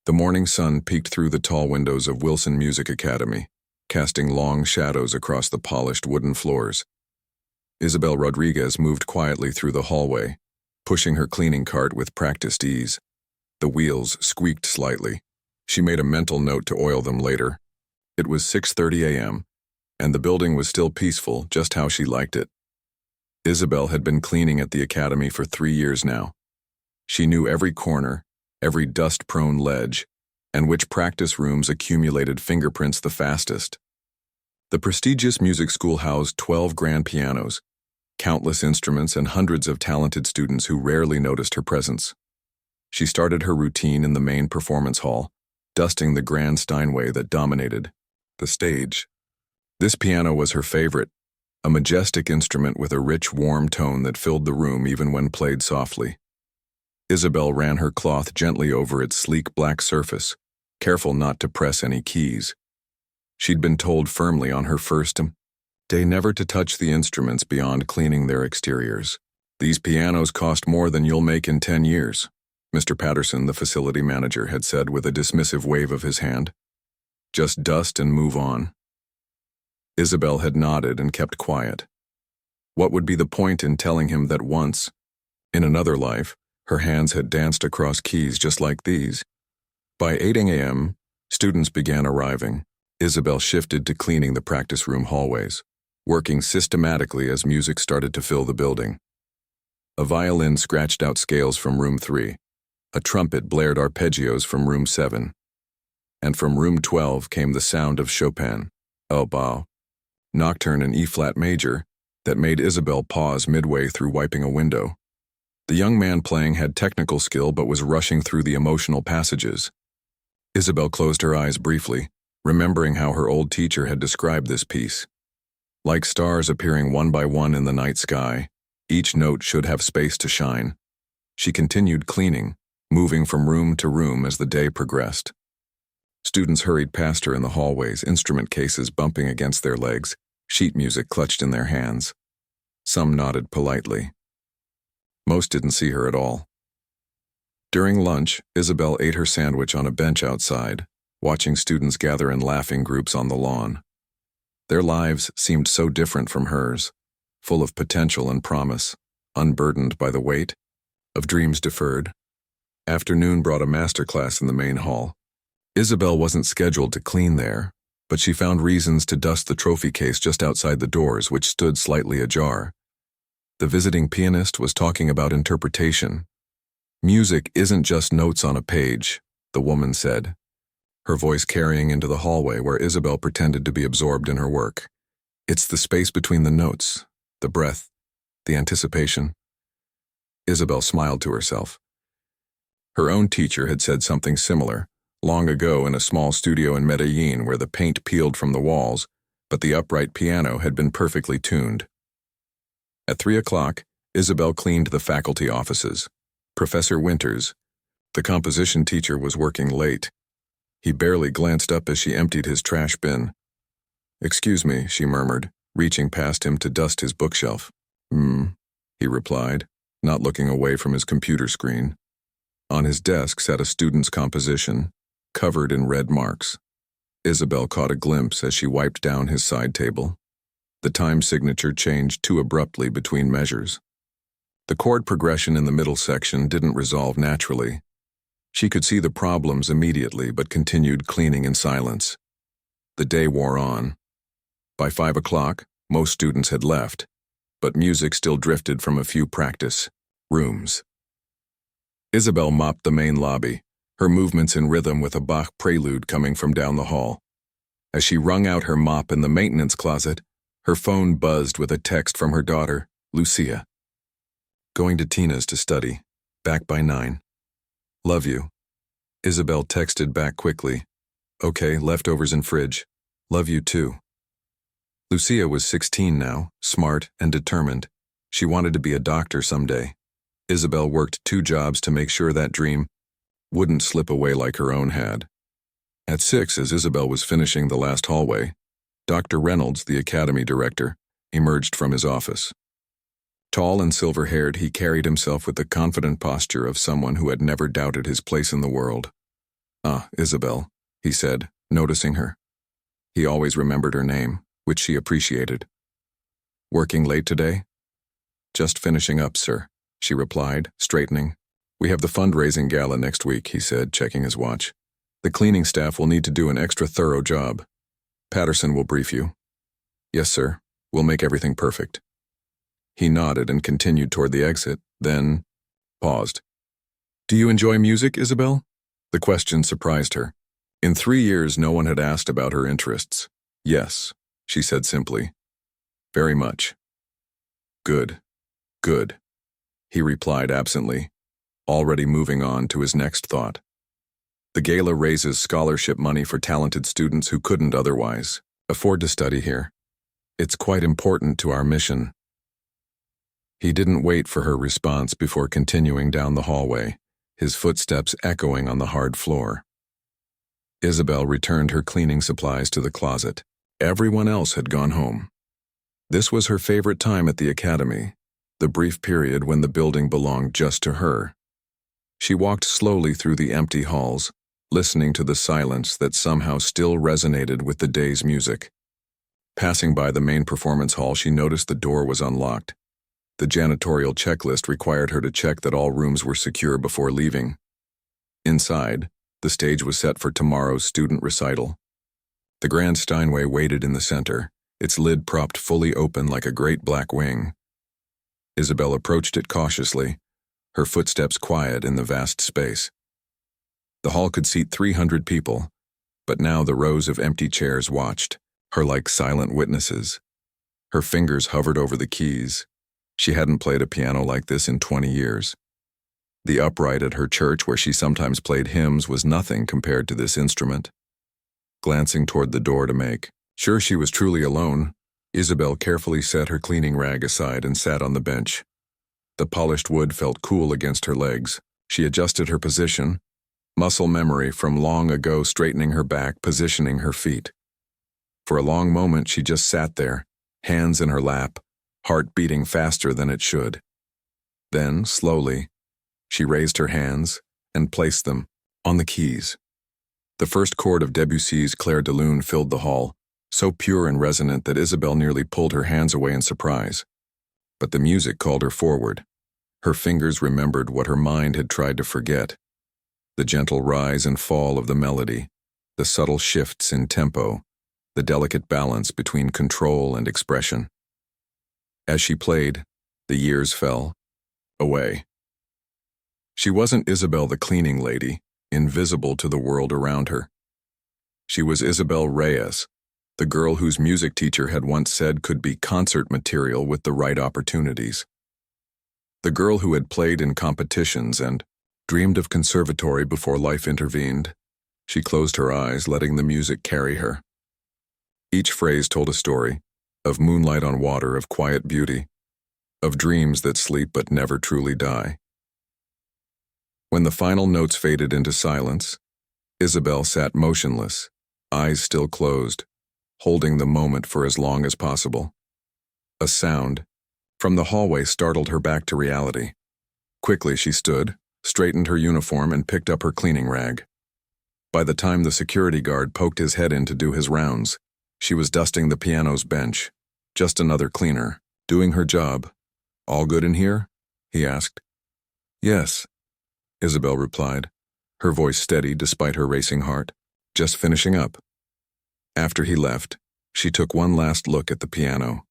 The morning sun peeked through the tall windows of Wilson Music Academy, casting long shadows across the polished wooden floors. Isabel Rodriguez moved quietly through the hallway, pushing her cleaning cart with practiced ease. The wheels squeaked slightly. She made a mental note to oil them later. It was 6:30 a.m., and the building was still peaceful, just how she liked it. Isabel had been cleaning at the academy for 3 years now. She knew every corner, every dust-prone ledge, and which practice rooms accumulated fingerprints the fastest. The prestigious music school housed 12 grand pianos, countless instruments, and hundreds of talented students who rarely noticed her presence. She started her routine in the main performance hall, dusting the grand Steinway that dominated the stage. This piano was her favorite, a majestic instrument with a rich, warm tone that filled the room even when played softly. Isabel ran her cloth gently over its sleek black surface, careful not to press any keys. She'd been told firmly on her first day never to touch the instruments beyond cleaning their exteriors. "These pianos cost more than you'll make in 10 years, Mr. Patterson, the facility manager, had said with a dismissive wave of his hand. "Just dust and move on." Isabel had nodded and kept quiet. What would be the point in telling him that once, in another life, her hands had danced across keys just like these? By 8 a.m., students began arriving. Isabel shifted to cleaning the practice room hallways, working systematically as music started to fill the building. A violin scratched out scales from room 3. A trumpet blared arpeggios from room 7. And from room 12 came the sound of Chopin, El Bao, Nocturne in E-flat major, that made Isabel pause midway through wiping a window. The young man playing had technical skill but was rushing through the emotional passages. Isabel closed her eyes briefly, remembering how her old teacher had described this piece. Like stars appearing one by one in the night sky, each note should have space to shine. She continued cleaning, moving from room to room as the day progressed. Students hurried past her in the hallways, instrument cases bumping against their legs, sheet music clutched in their hands. Some nodded politely. Most didn't see her at all. During lunch, Isabel ate her sandwich on a bench outside, watching students gather in laughing groups on the lawn. Their lives seemed so different from hers, full of potential and promise, unburdened by the weight of dreams deferred. Afternoon brought a master class in the main hall. Isabel wasn't scheduled to clean there, but she found reasons to dust the trophy case just outside the doors, which stood slightly ajar. The visiting pianist was talking about interpretation. "Music isn't just notes on a page," the woman said, her voice carrying into the hallway where Isabel pretended to be absorbed in her work. "It's the space between the notes, the breath, the anticipation." Isabel smiled to herself. Her own teacher had said something similar, long ago in a small studio in Medellin where the paint peeled from the walls, but the upright piano had been perfectly tuned. At 3 o'clock, Isabel cleaned the faculty offices. Professor Winters, the composition teacher, was working late. He barely glanced up as she emptied his trash bin. "Excuse me," she murmured, reaching past him to dust his bookshelf. He replied, not looking away from his computer screen. On his desk sat a student's composition, covered in red marks. Isabel caught a glimpse as she wiped down his side table. The time signature changed too abruptly between measures. The chord progression in the middle section didn't resolve naturally. She could see the problems immediately but continued cleaning in silence. The day wore on. By 5 o'clock, most students had left, but music still drifted from a few practice rooms. Isabel mopped the main lobby, her movements in rhythm with a Bach prelude coming from down the hall. As she wrung out her mop in the maintenance closet, her phone buzzed with a text from her daughter, Lucia. "Going to Tina's to study. Back by 9. Love you." Isabel texted back quickly. "Okay, leftovers in fridge. Love you too." Lucia was 16 now, smart and determined. She wanted to be a doctor someday. Isabel worked 2 jobs to make sure that dream wouldn't slip away like her own had. At 6, as Isabel was finishing the last hallway, Dr. Reynolds, the academy director, emerged from his office. Tall and silver-haired, he carried himself with the confident posture of someone who had never doubted his place in the world. "Ah, Isabel," he said, noticing her. He always remembered her name, which she appreciated. "Working late today?" "Just finishing up, sir," she replied, straightening. "We have the fundraising gala next week," he said, checking his watch. "The cleaning staff will need to do an extra thorough job. Patterson will brief you." "Yes, sir. We'll make everything perfect." He nodded and continued toward the exit, then paused. "Do you enjoy music, Isabel?" The question surprised her. In 3 years, no one had asked about her interests. "Yes," she said simply. "Very much." "Good. Good," he replied absently, already moving on to his next thought. The gala raises scholarship money for talented students who couldn't otherwise afford to study here. It's quite important to our mission. He didn't wait for her response before continuing down the hallway, his footsteps echoing on the hard floor. Isabel returned her cleaning supplies to the closet. Everyone else had gone home. This was her favorite time at the academy, the brief period when the building belonged just to her. She walked slowly through the empty halls, listening to the silence that somehow still resonated with the day's music. Passing by the main performance hall, she noticed the door was unlocked. The janitorial checklist required her to check that all rooms were secure before leaving. Inside, the stage was set for tomorrow's student recital. The grand Steinway waited in the center, its lid propped fully open like a great black wing. Isabel approached it cautiously, her footsteps quiet in the vast space. The hall could seat 300 people, but now the rows of empty chairs watched, her like silent witnesses. Her fingers hovered over the keys. She hadn't played a piano like this in 20 years. The upright at her church where she sometimes played hymns was nothing compared to this instrument. Glancing toward the door to make sure she was truly alone, Isabel carefully set her cleaning rag aside and sat on the bench. The polished wood felt cool against her legs. She adjusted her position, muscle memory from long ago straightening her back, positioning her feet. For a long moment she just sat there, hands in her lap, heart beating faster than it should. Then, slowly, she raised her hands and placed them on the keys. The first chord of Debussy's Clair de Lune filled the hall, so pure and resonant that Isabel nearly pulled her hands away in surprise. But the music called her forward. Her fingers remembered what her mind had tried to forget. The gentle rise and fall of the melody, the subtle shifts in tempo, the delicate balance between control and expression. As she played, the years fell away. She wasn't Isabel the cleaning lady, invisible to the world around her. She was Isabel Reyes, the girl whose music teacher had once said could be concert material with the right opportunities. The girl who had played in competitions and dreamed of conservatory before life intervened. She closed her eyes, letting the music carry her. Each phrase told a story, of moonlight on water, of quiet beauty, of dreams that sleep but never truly die. When the final notes faded into silence, Isabel sat motionless, eyes still closed, holding the moment for as long as possible. A sound from the hallway startled her back to reality. Quickly she stood, straightened her uniform, and picked up her cleaning rag. By the time the security guard poked his head in to do his rounds, she was dusting the piano's bench. Just another cleaner, doing her job. "All good in here?" he asked. "Yes," Isabel replied, her voice steady despite her racing heart. "Just finishing up." After he left, she took one last look at the piano.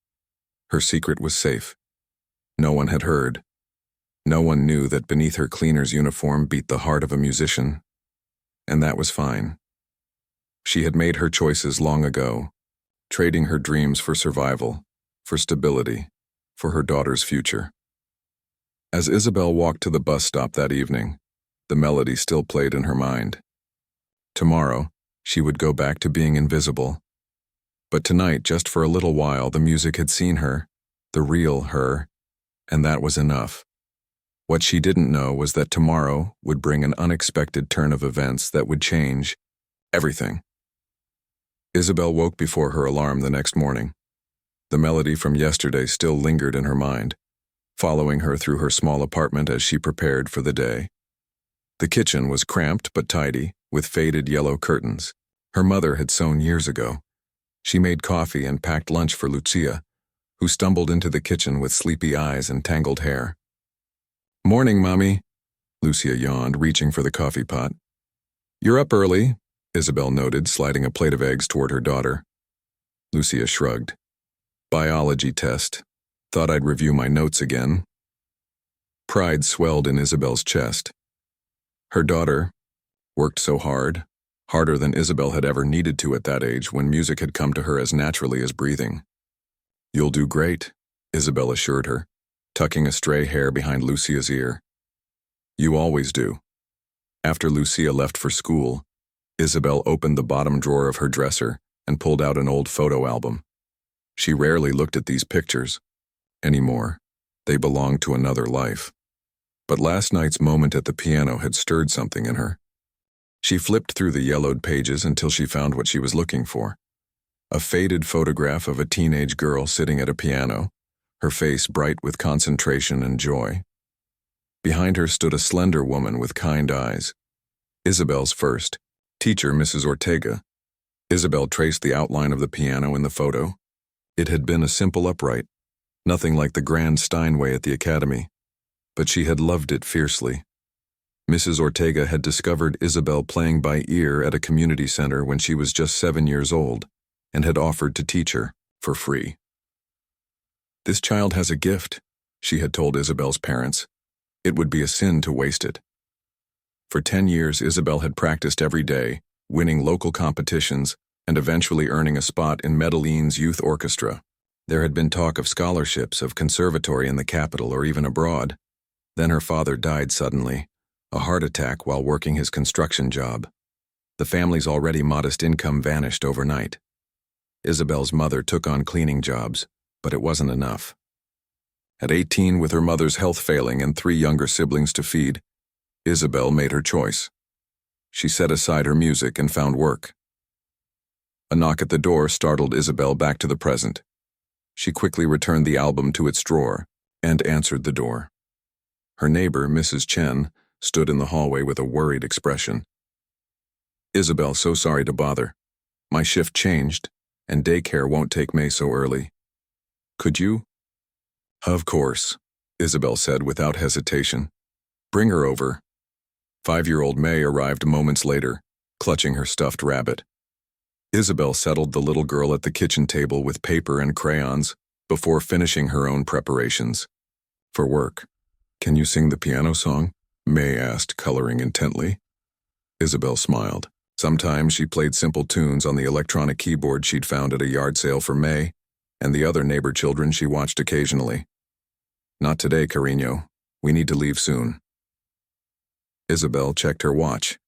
Her secret was safe. No one had heard. No one knew that beneath her cleaner's uniform beat the heart of a musician. And that was fine. She had made her choices long ago, trading her dreams for survival, for stability, for her daughter's future. As Isabel walked to the bus stop that evening, the melody still played in her mind. Tomorrow, she would go back to being invisible. But tonight, just for a little while, the music had seen her, the real her, and that was enough. What she didn't know was that tomorrow would bring an unexpected turn of events that would change everything. Isabel woke before her alarm the next morning. The melody from yesterday still lingered in her mind, following her through her small apartment as she prepared for the day. The kitchen was cramped but tidy, with faded yellow curtains. Her mother had sewn years ago. She made coffee and packed lunch for Lucia, who stumbled into the kitchen with sleepy eyes and tangled hair. "Morning, Mommy," Lucia yawned, reaching for the coffee pot. "You're up early," Isabel noted, sliding a plate of eggs toward her daughter. Lucia shrugged. "Biology test. Thought I'd review my notes again." Pride swelled in Isabel's chest. Her daughter worked so hard, harder than Isabel had ever needed to at that age when music had come to her as naturally as breathing. "You'll do great," Isabel assured her, tucking a stray hair behind Lucia's ear. "You always do." After Lucia left for school, Isabel opened the bottom drawer of her dresser and pulled out an old photo album. She rarely looked at these pictures anymore. They belonged to another life. But last night's moment at the piano had stirred something in her. She flipped through the yellowed pages until she found what she was looking for. A faded photograph of a teenage girl sitting at a piano, her face bright with concentration and joy. Behind her stood a slender woman with kind eyes. Isabel's first teacher, Mrs. Ortega. Isabel traced the outline of the piano in the photo. It had been a simple upright, nothing like the grand Steinway at the academy, but she had loved it fiercely. Mrs. Ortega had discovered Isabel playing by ear at a community center when she was just 7 years old and had offered to teach her for free. "This child has a gift," she had told Isabel's parents. "It would be a sin to waste it." For 10 years, Isabel had practiced every day, winning local competitions and eventually earning a spot in Medellin's youth orchestra. There had been talk of scholarships, of conservatory in the capital or even abroad. Then her father died suddenly, a heart attack while working his construction job. The family's already modest income vanished overnight. Isabel's mother took on cleaning jobs, but it wasn't enough. At 18, with her mother's health failing and 3 younger siblings to feed, Isabel made her choice. She set aside her music and found work. A knock at the door startled Isabel back to the present. She quickly returned the album to its drawer and answered the door. Her neighbor, Mrs. Chen, stood in the hallway with a worried expression. "Isabel, so sorry to bother. My shift changed, and daycare won't take May so early. Could you?" "Of course," Isabel said without hesitation. "Bring her over." 5-year-old May arrived moments later, clutching her stuffed rabbit. Isabel settled the little girl at the kitchen table with paper and crayons before finishing her own preparations. "For work, can you sing the piano song?" May asked, coloring intently. Isabel smiled. Sometimes she played simple tunes on the electronic keyboard she'd found at a yard sale for May and the other neighbor children she watched occasionally. "Not today, Carino. We need to leave soon." Isabel checked her watch.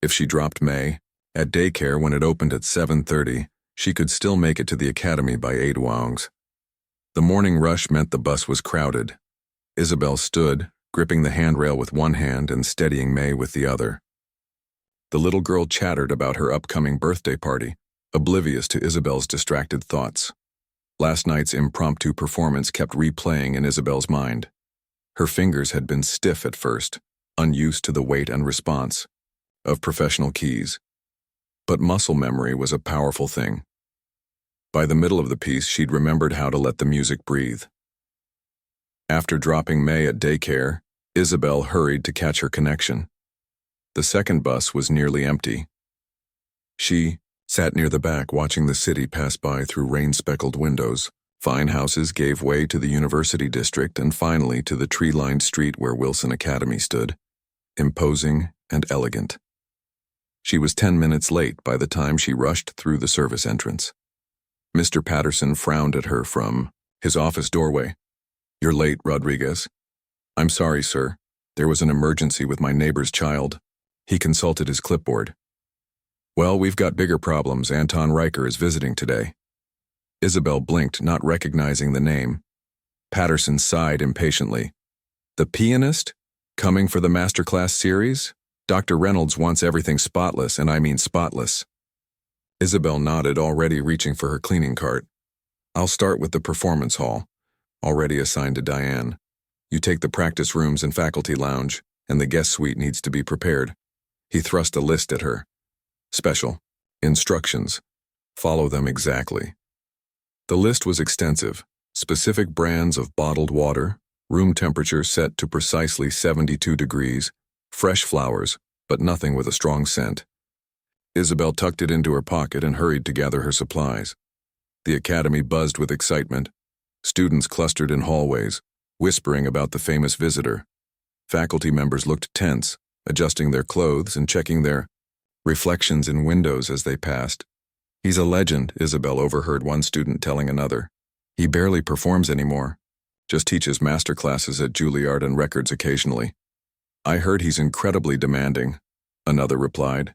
If she dropped May, at daycare when it opened at 7:30, she could still make it to the academy by 8 wongs. The morning rush meant the bus was crowded. Isabel stood, gripping the handrail with one hand and steadying May with the other. The little girl chattered about her upcoming birthday party, oblivious to Isabel's distracted thoughts. Last night's impromptu performance kept replaying in Isabel's mind. Her fingers had been stiff at first, unused to the weight and response of professional keys. But muscle memory was a powerful thing. By the middle of the piece, she'd remembered how to let the music breathe. After dropping May at daycare, Isabel hurried to catch her connection. The second bus was nearly empty. She sat near the back watching the city pass by through rain-speckled windows. Fine houses gave way to the University District and finally to the tree-lined street where Wilson Academy stood, imposing and elegant. She was 10 minutes late by the time she rushed through the service entrance. Mr. Patterson frowned at her from his office doorway. "You're late, Rodriguez." "I'm sorry, sir. There was an emergency with my neighbor's child." He consulted his clipboard. "Well, we've got bigger problems. Anton Riker is visiting today." Isabel blinked, not recognizing the name. Patterson sighed impatiently. "The pianist? Coming for the masterclass series? Dr. Reynolds wants everything spotless, and I mean spotless." Isabel nodded, already reaching for her cleaning cart. "I'll start with the performance hall, already assigned to Diane. You take the practice rooms and faculty lounge, and the guest suite needs to be prepared. He thrust a list at her. Special. Instructions. Follow them exactly. The list was extensive. Specific brands of bottled water, room temperature set to precisely 72 degrees, fresh flowers, but nothing with a strong scent. Isabel tucked it into her pocket and hurried to gather her supplies. The academy buzzed with excitement. Students clustered in hallways, whispering about the famous visitor. Faculty members looked tense, adjusting their clothes and checking their reflections in windows as they passed. "He's a legend," Isabel overheard one student telling another. "He barely performs anymore. Just teaches master classes at Juilliard and records occasionally." "I heard he's incredibly demanding," another replied.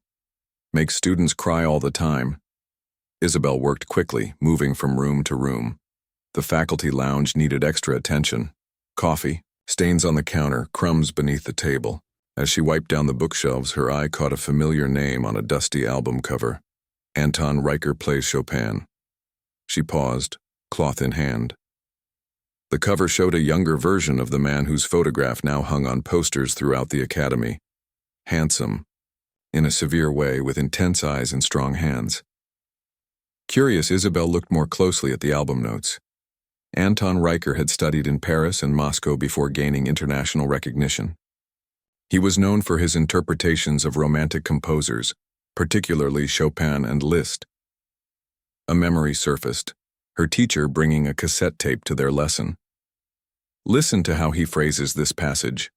"Makes students cry all the time." Isabel worked quickly, moving from room to room. The faculty lounge needed extra attention. Coffee, stains on the counter, crumbs beneath the table. As she wiped down the bookshelves, her eye caught a familiar name on a dusty album cover. Anton Riker Plays Chopin. She paused, cloth in hand. The cover showed a younger version of the man whose photograph now hung on posters throughout the academy. Handsome, in a severe way, with intense eyes and strong hands. Curious, Isabel looked more closely at the album notes. Anton Riker had studied in Paris and Moscow before gaining international recognition. He was known for his interpretations of romantic composers, particularly Chopin and Liszt. A memory surfaced, her teacher bringing a cassette tape to their lesson. "Listen to how he phrases this passage,"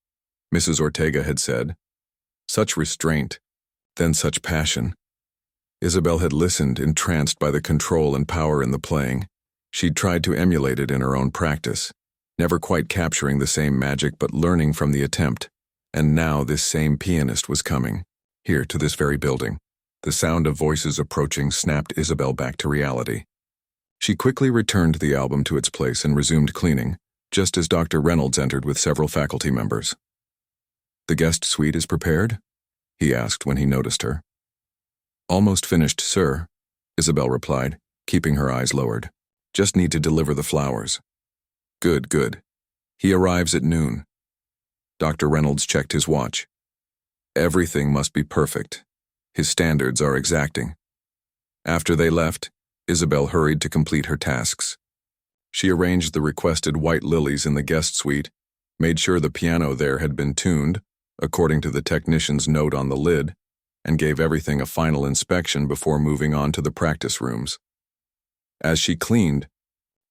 Mrs. Ortega had said. "Such restraint, then such passion." Isabel had listened, entranced by the control and power in the playing. She'd tried to emulate it in her own practice, never quite capturing the same magic but learning from the attempt. And now this same pianist was coming, here to this very building. The sound of voices approaching snapped Isabel back to reality. She quickly returned the album to its place and resumed cleaning, just as Dr. Reynolds entered with several faculty members. "The guest suite is prepared?" he asked when he noticed her. "Almost finished, sir," Isabel replied, keeping her eyes lowered. "Just need to deliver the flowers." "Good, good. He arrives at noon." Dr. Reynolds checked his watch. Everything must be perfect. His standards are exacting. After they left, Isabel hurried to complete her tasks. She arranged the requested white lilies in the guest suite, made sure the piano there had been tuned, according to the technician's note on the lid, and gave everything a final inspection before moving on to the practice rooms. As she cleaned,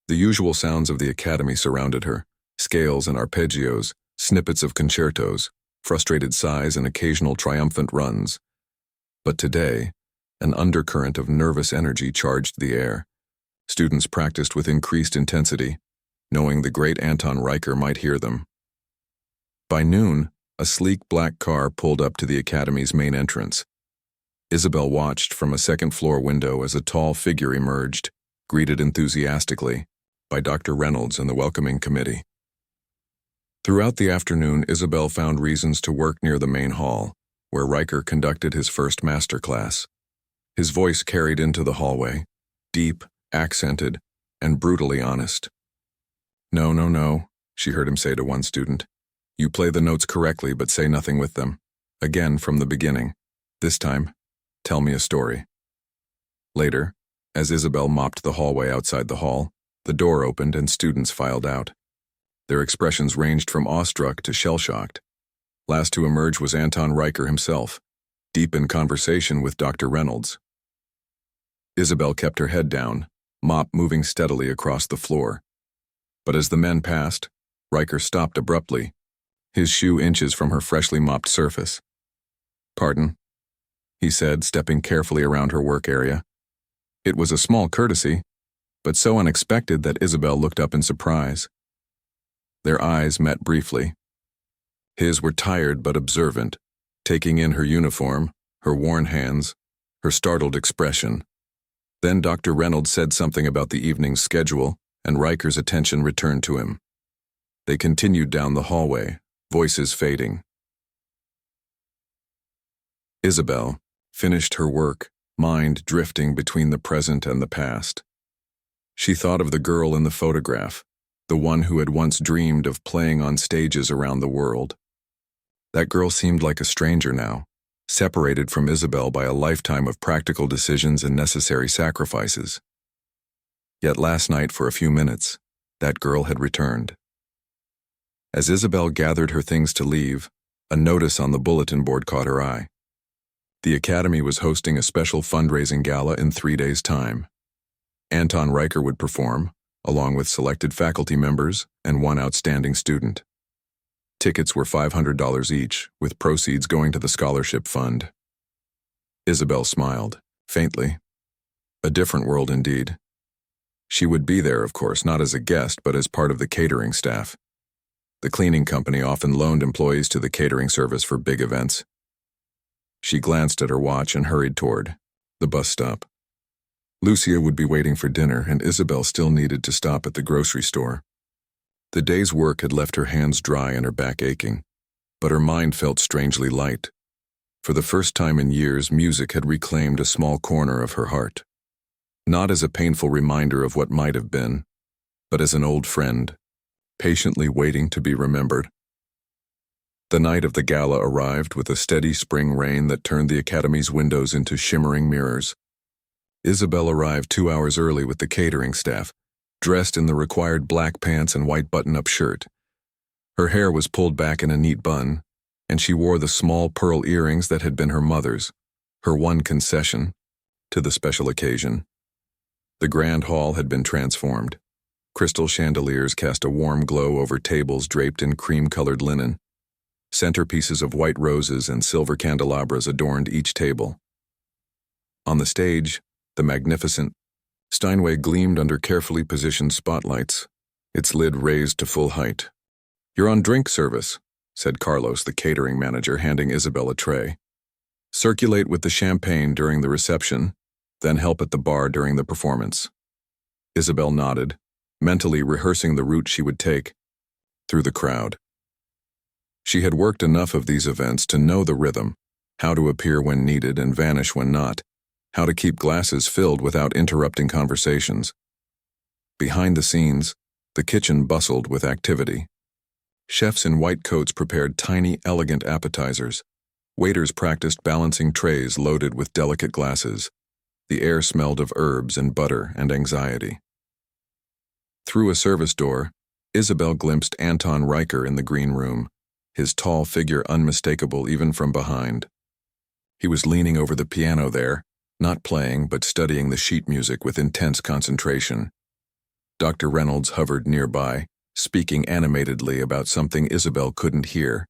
the usual sounds of the academy surrounded her: scales and arpeggios, snippets of concertos, frustrated sighs and occasional triumphant runs. But today, an undercurrent of nervous energy charged the air. Students practiced with increased intensity, knowing the great Anton Riker might hear them. By noon, a sleek black car pulled up to the academy's main entrance. Isabel watched from a second-floor window as a tall figure emerged, greeted enthusiastically by Dr. Reynolds and the welcoming committee. Throughout the afternoon, Isabel found reasons to work near the main hall, where Riker conducted his first master class. His voice carried into the hallway, deep, accented, and brutally honest. "No, no, no," she heard him say to one student. "You play the notes correctly, but say nothing with them. Again from the beginning. This time, tell me a story." Later, as Isabel mopped the hallway outside the hall, the door opened and students filed out. Their expressions ranged from awestruck to shell-shocked. Last to emerge was Anton Riker himself, deep in conversation with Dr. Reynolds. Isabel kept her head down, mop moving steadily across the floor. But as the men passed, Riker stopped abruptly, his shoe inches from her freshly mopped surface. "Pardon," he said, stepping carefully around her work area. It was a small courtesy, but so unexpected that Isabel looked up in surprise. Their eyes met briefly. His were tired but observant, taking in her uniform, her worn hands, her startled expression. Then Dr. Reynolds said something about the evening's schedule, and Riker's attention returned to him. They continued down the hallway, voices fading. Isabel finished her work, mind drifting between the present and the past. She thought of the girl in the photograph, the one who had once dreamed of playing on stages around the world. That girl seemed like a stranger now, separated from Isabel by a lifetime of practical decisions and necessary sacrifices. Yet last night, for a few minutes, that girl had returned. As Isabel gathered her things to leave, a notice on the bulletin board caught her eye. The Academy was hosting a special fundraising gala in 3 days' time. Anton Riker would perform, along with selected faculty members and one outstanding student. Tickets were $500 each, with proceeds going to the scholarship fund. Isabel smiled, faintly. A different world indeed. She would be there, of course, not as a guest, but as part of the catering staff. The cleaning company often loaned employees to the catering service for big events. She glanced at her watch and hurried toward the bus stop. Lucia would be waiting for dinner, and Isabel still needed to stop at the grocery store. The day's work had left her hands dry and her back aching, but her mind felt strangely light. For the first time in years, music had reclaimed a small corner of her heart. Not as a painful reminder of what might have been, but as an old friend, patiently waiting to be remembered. The night of the gala arrived with a steady spring rain that turned the Academy's windows into shimmering mirrors. Isabel arrived 2 hours early with the catering staff, dressed in the required black pants and white button-up shirt. Her hair was pulled back in a neat bun, and she wore the small pearl earrings that had been her mother's, her one concession, to the special occasion. The grand hall had been transformed. Crystal chandeliers cast a warm glow over tables draped in cream-colored linen. Centerpieces of white roses and silver candelabras adorned each table. On the stage, the magnificent Steinway gleamed under carefully positioned spotlights, its lid raised to full height. "You're on drink service," said Carlos, the catering manager, handing Isabel a tray. "Circulate with the champagne during the reception, then help at the bar during the performance." Isabel nodded, mentally rehearsing the route she would take, through the crowd. She had worked enough of these events to know the rhythm, how to appear when needed and vanish when not, how to keep glasses filled without interrupting conversations. Behind the scenes, the kitchen bustled with activity. Chefs in white coats prepared tiny, elegant appetizers. Waiters practiced balancing trays loaded with delicate glasses. The air smelled of herbs and butter and anxiety. Through a service door, Isabel glimpsed Anton Riker in the green room, his tall figure unmistakable even from behind. He was leaning over the piano there, not playing but studying the sheet music with intense concentration. Dr. Reynolds hovered nearby, speaking animatedly about something Isabel couldn't hear.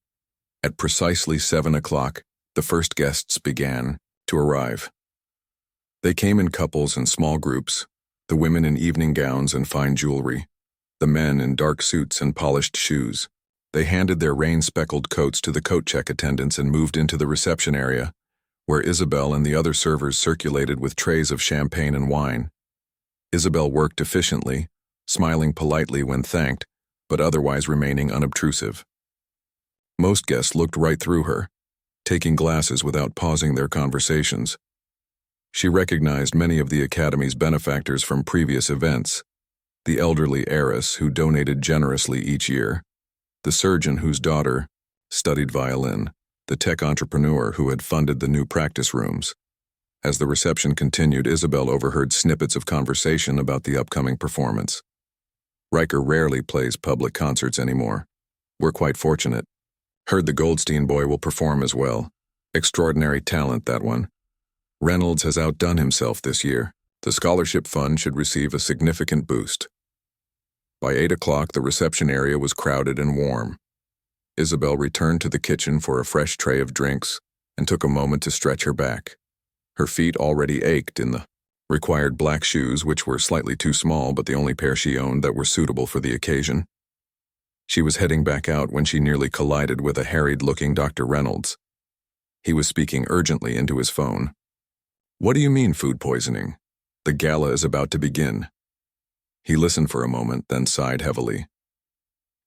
At precisely 7 o'clock, the first guests began to arrive. They came in couples and small groups, the women in evening gowns and fine jewelry, the men in dark suits and polished shoes. They handed their rain-speckled coats to the coat check attendants and moved into the reception area, where Isabel and the other servers circulated with trays of champagne and wine. Isabel worked efficiently, smiling politely when thanked, but otherwise remaining unobtrusive. Most guests looked right through her, taking glasses without pausing their conversations. She recognized many of the Academy's benefactors from previous events: the elderly heiress who donated generously each year, the surgeon whose daughter studied violin, the tech entrepreneur who had funded the new practice rooms. As the reception continued, Isabel overheard snippets of conversation about the upcoming performance. "Riker rarely plays public concerts anymore. We're quite fortunate. Heard the Goldstein boy will perform as well. Extraordinary talent, that one. Reynolds has outdone himself this year. The scholarship fund should receive a significant boost." By 8 o'clock, the reception area was crowded and warm. Isabel returned to the kitchen for a fresh tray of drinks and took a moment to stretch her back. Her feet already ached in the required black shoes, which were slightly too small but the only pair she owned that were suitable for the occasion. She was heading back out when she nearly collided with a harried-looking Dr. Reynolds. He was speaking urgently into his phone. "What do you mean, food poisoning? The gala is about to begin." He listened for a moment, then sighed heavily.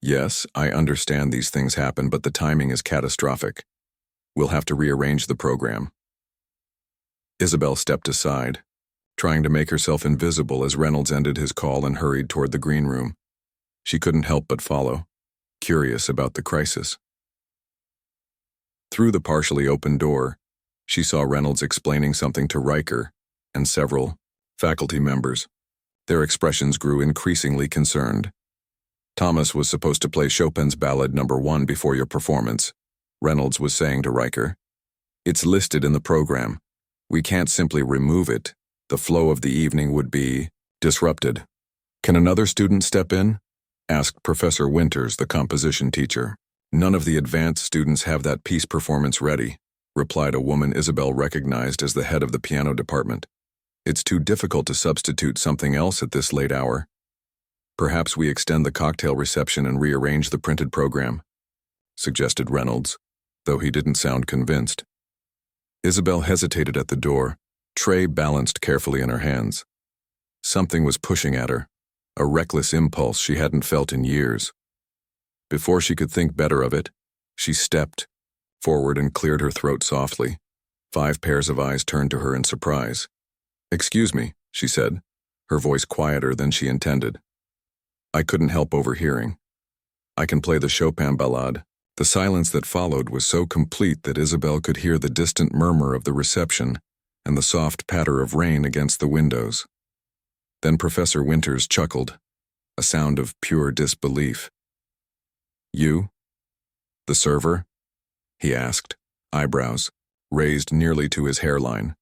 "Yes, I understand these things happen, but the timing is catastrophic. We'll have to rearrange the program." Isabel stepped aside, trying to make herself invisible as Reynolds ended his call and hurried toward the green room. She couldn't help but follow, curious about the crisis. Through the partially open door, She saw Reynolds explaining something to Riker and several faculty members. Their expressions grew increasingly concerned. Thomas was supposed to play Chopin's Ballad No. 1 before your performance, Reynolds was saying to Riker. It's listed in the program. We can't simply remove it. The flow of the evening would be disrupted. Can another student step in? Asked Professor Winters, the composition teacher. None of the advanced students have that piece performance ready, replied a woman Isabel recognized as the head of the piano department. It's too difficult to substitute something else at this late hour. Perhaps we extend the cocktail reception and rearrange the printed program, suggested Reynolds, though he didn't sound convinced. Isabel hesitated at the door, tray balanced carefully in her hands. Something was pushing at her, a reckless impulse she hadn't felt in years. Before she could think better of it, she stepped forward and cleared her throat softly. 5 pairs of eyes turned to her in surprise. Excuse me, she said, her voice quieter than she intended. I couldn't help overhearing. I can play the Chopin Ballade. The silence that followed was so complete that Isabel could hear the distant murmur of the reception and the soft patter of rain against the windows. Then Professor Winters chuckled, a sound of pure disbelief. You? The server? He asked, eyebrows raised nearly to his hairline.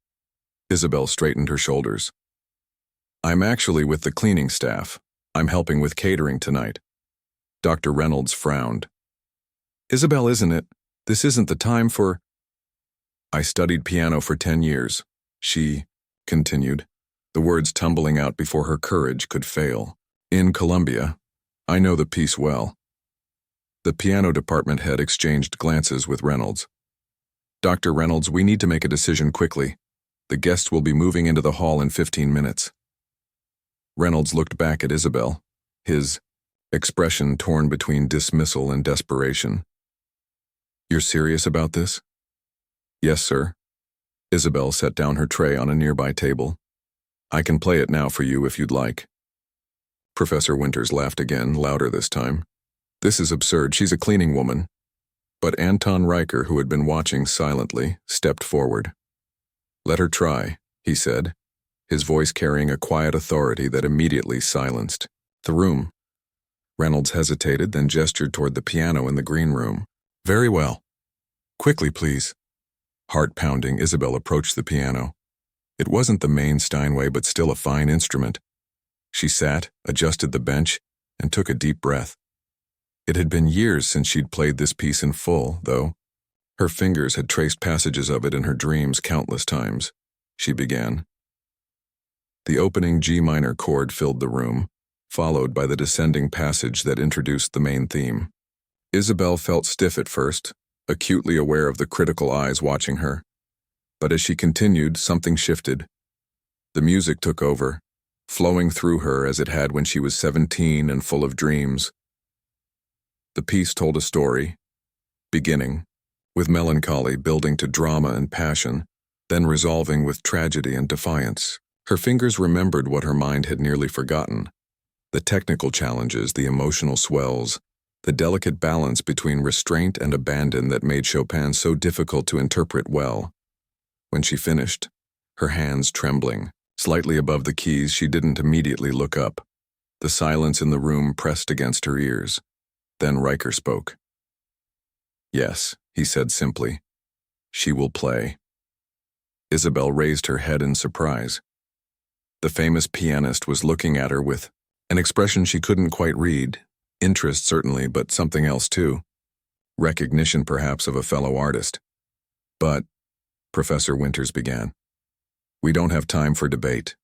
Isabel straightened her shoulders. I'm actually with the cleaning staff. I'm helping with catering tonight. Dr. Reynolds frowned. Isabel, isn't it? This isn't the time for... I studied piano for 10 years, she continued, the words tumbling out before her courage could fail. In Columbia, I know the piece well. The piano department head exchanged glances with Reynolds. Dr. Reynolds, we need to make a decision quickly. The guests will be moving into the hall in 15 minutes. Reynolds looked back at Isabel, his expression torn between dismissal and desperation. You're serious about this? Yes, sir. Isabel set down her tray on a nearby table. I can play it now for you if you'd like. Professor Winters laughed again, louder this time. This is absurd. She's a cleaning woman. But Anton Riker, who had been watching silently, stepped forward. Let her try, he said, his voice carrying a quiet authority that immediately silenced the room. Reynolds hesitated, then gestured toward the piano in the green room. Very well. Quickly, please. Heart-pounding, Isabel approached the piano. It wasn't the main Steinway, but still a fine instrument. She sat, adjusted the bench, and took a deep breath. It had been years since she'd played this piece in full, though. Her fingers had traced passages of it in her dreams countless times. She began. The opening G minor chord filled the room, followed by the descending passage that introduced the main theme. Isabel felt stiff at first, acutely aware of the critical eyes watching her. But as she continued, something shifted. The music took over, flowing through her as it had when she was 17 and full of dreams. The piece told a story, beginning with melancholy building to drama and passion, then resolving with tragedy and defiance. Her fingers remembered what her mind had nearly forgotten. The technical challenges, the emotional swells, the delicate balance between restraint and abandon that made Chopin so difficult to interpret well. When she finished, her hands trembling, slightly above the keys, she didn't immediately look up. The silence in the room pressed against her ears. Then Riker spoke. Yes, he said simply. She will play. Isabel raised her head in surprise. The famous pianist was looking at her with an expression she couldn't quite read. Interest, certainly, but something else too. Recognition, perhaps, of a fellow artist. But, Professor Winters began. We don't have time for debate.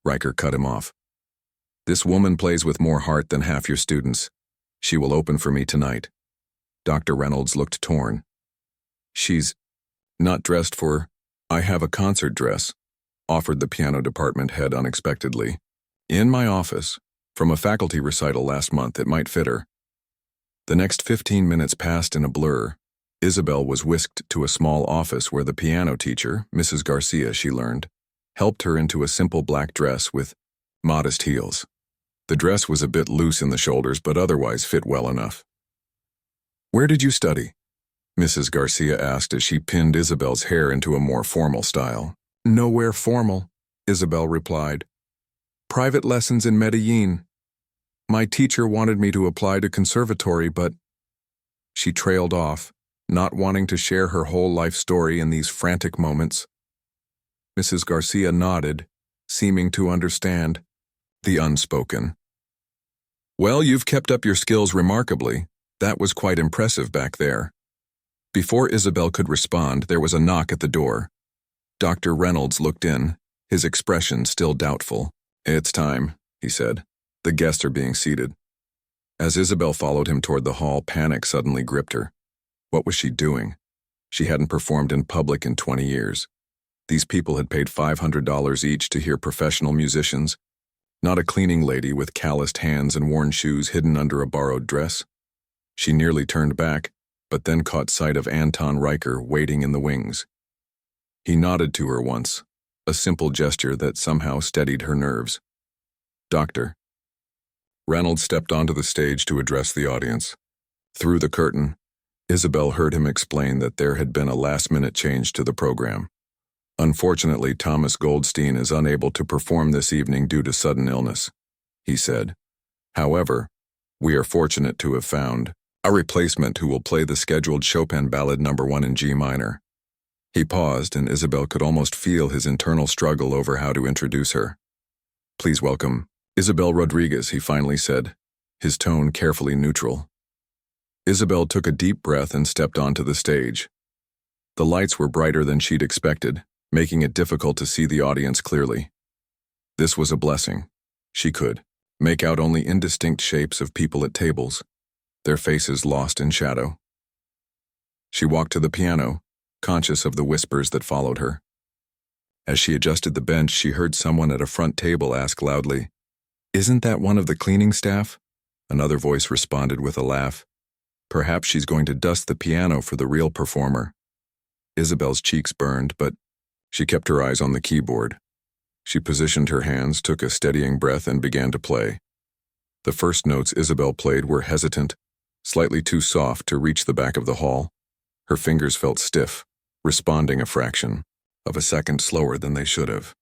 Riker cut him off. This woman plays with more heart than half your students. She will open for me tonight. Dr. Reynolds looked torn. She's not dressed for... I have a concert dress, offered the piano department head unexpectedly. In my office, from a faculty recital last month, it might fit her. The next 15 minutes passed in a blur. Isabel was whisked to a small office where the piano teacher, Mrs. Garcia, she learned, helped her into a simple black dress with modest heels. The dress was a bit loose in the shoulders, but otherwise fit well enough. Where did you study? Mrs. Garcia asked as she pinned Isabel's hair into a more formal style. Nowhere formal, Isabel replied. Private lessons in Medellin. My teacher wanted me to apply to conservatory, but she trailed off, not wanting to share her whole life story in these frantic moments. Mrs. Garcia nodded, seeming to understand the unspoken. Well, you've kept up your skills remarkably. That was quite impressive back there. Before Isabel could respond, there was a knock at the door. Dr. Reynolds looked in, his expression still doubtful. It's time, he said. The guests are being seated. As Isabel followed him toward the hall, panic suddenly gripped her. What was she doing? She hadn't performed in public in 20 years. These people had paid $500 each to hear professional musicians, not a cleaning lady with calloused hands and worn shoes hidden under a borrowed dress. She nearly turned back, but then caught sight of Anton Riker waiting in the wings. He nodded to her once, a simple gesture that somehow steadied her nerves. Doctor. Reynolds stepped onto the stage to address the audience. Through the curtain, Isabel heard him explain that there had been a last-minute change to the program. Unfortunately, Thomas Goldstein is unable to perform this evening due to sudden illness, he said. However, we are fortunate to have found a replacement who will play the scheduled Chopin Ballad No. 1 in G minor. He paused, and Isabel could almost feel his internal struggle over how to introduce her. Please welcome Isabel Rodriguez, he finally said, his tone carefully neutral. Isabel took a deep breath and stepped onto the stage. The lights were brighter than she'd expected, making it difficult to see the audience clearly. This was a blessing. She could make out only indistinct shapes of people at tables, their faces lost in shadow. She walked to the piano, conscious of the whispers that followed her. As she adjusted the bench, she heard someone at a front table ask loudly, "Isn't that one of the cleaning staff?" Another voice responded with a laugh. Perhaps she's going to dust the piano for the real performer. Isabel's cheeks burned, but she kept her eyes on the keyboard. She positioned her hands, took a steadying breath, and began to play. The first notes Isabel played were hesitant, slightly too soft to reach the back of the hall. Her fingers felt stiff, responding a fraction of a second slower than they should have.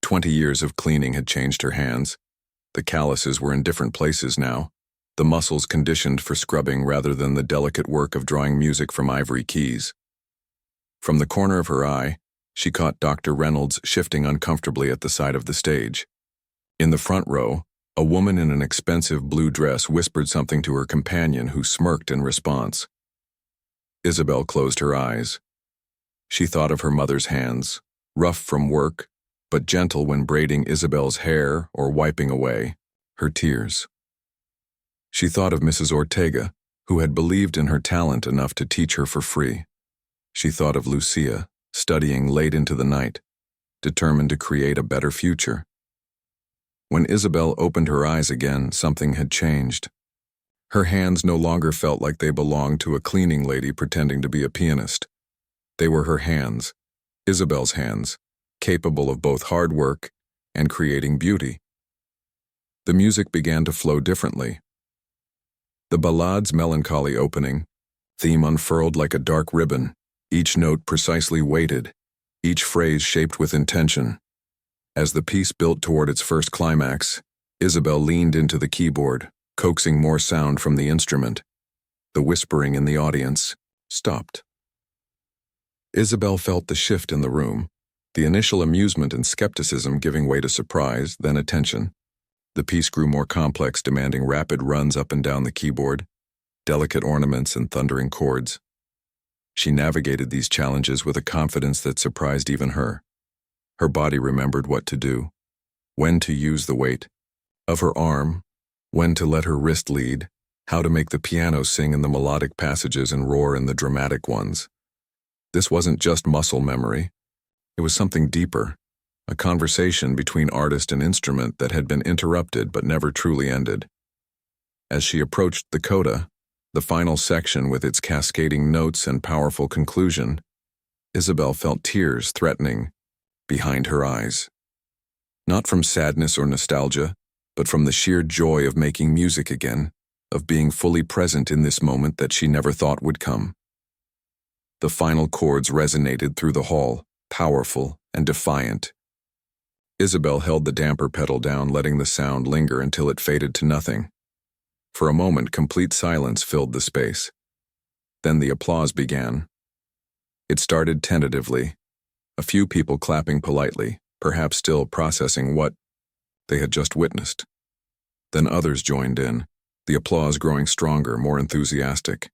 20 years of cleaning had changed her hands. The calluses were in different places now, the muscles conditioned for scrubbing rather than the delicate work of drawing music from ivory keys. From the corner of her eye, she caught Dr. Reynolds shifting uncomfortably at the side of the stage. In the front row, a woman in an expensive blue dress whispered something to her companion, who smirked in response. Isabel closed her eyes. She thought of her mother's hands, rough from work, but gentle when braiding Isabel's hair or wiping away her tears. She thought of Mrs. Ortega, who had believed in her talent enough to teach her for free. She thought of Lucia, studying late into the night, determined to create a better future. When Isabel opened her eyes again, something had changed. Her hands no longer felt like they belonged to a cleaning lady pretending to be a pianist. They were her hands, Isabel's hands, capable of both hard work and creating beauty. The music began to flow differently. The ballade's melancholy opening, theme unfurled like a dark ribbon, each note precisely weighted, each phrase shaped with intention. As the piece built toward its first climax, Isabel leaned into the keyboard, coaxing more sound from the instrument. The whispering in the audience stopped. Isabel felt the shift in the room, the initial amusement and skepticism giving way to surprise, then attention. The piece grew more complex, demanding rapid runs up and down the keyboard, delicate ornaments and thundering chords. She navigated these challenges with a confidence that surprised even her. Her body remembered what to do, when to use the weight of her arm, when to let her wrist lead, how to make the piano sing in the melodic passages and roar in the dramatic ones. This wasn't just muscle memory. It was something deeper, a conversation between artist and instrument that had been interrupted but never truly ended. As she approached the coda, the final section with its cascading notes and powerful conclusion, Isabel felt tears threatening behind her eyes. Not from sadness or nostalgia, but from the sheer joy of making music again, of being fully present in this moment that she never thought would come. The final chords resonated through the hall, powerful and defiant. Isabel held the damper pedal down, letting the sound linger until it faded to nothing. For a moment, complete silence filled the space. Then the applause began. It started tentatively, a few people clapping politely, perhaps still processing what they had just witnessed. Then others joined in, the applause growing stronger, more enthusiastic.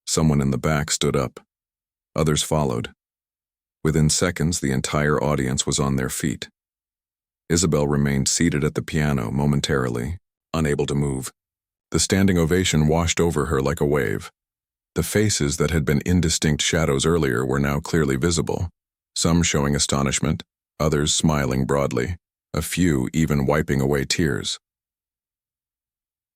Someone in the back stood up. Others followed. Within seconds, the entire audience was on their feet. Isabel remained seated at the piano momentarily, unable to move. The standing ovation washed over her like a wave. The faces that had been indistinct shadows earlier were now clearly visible, some showing astonishment, others smiling broadly, a few even wiping away tears.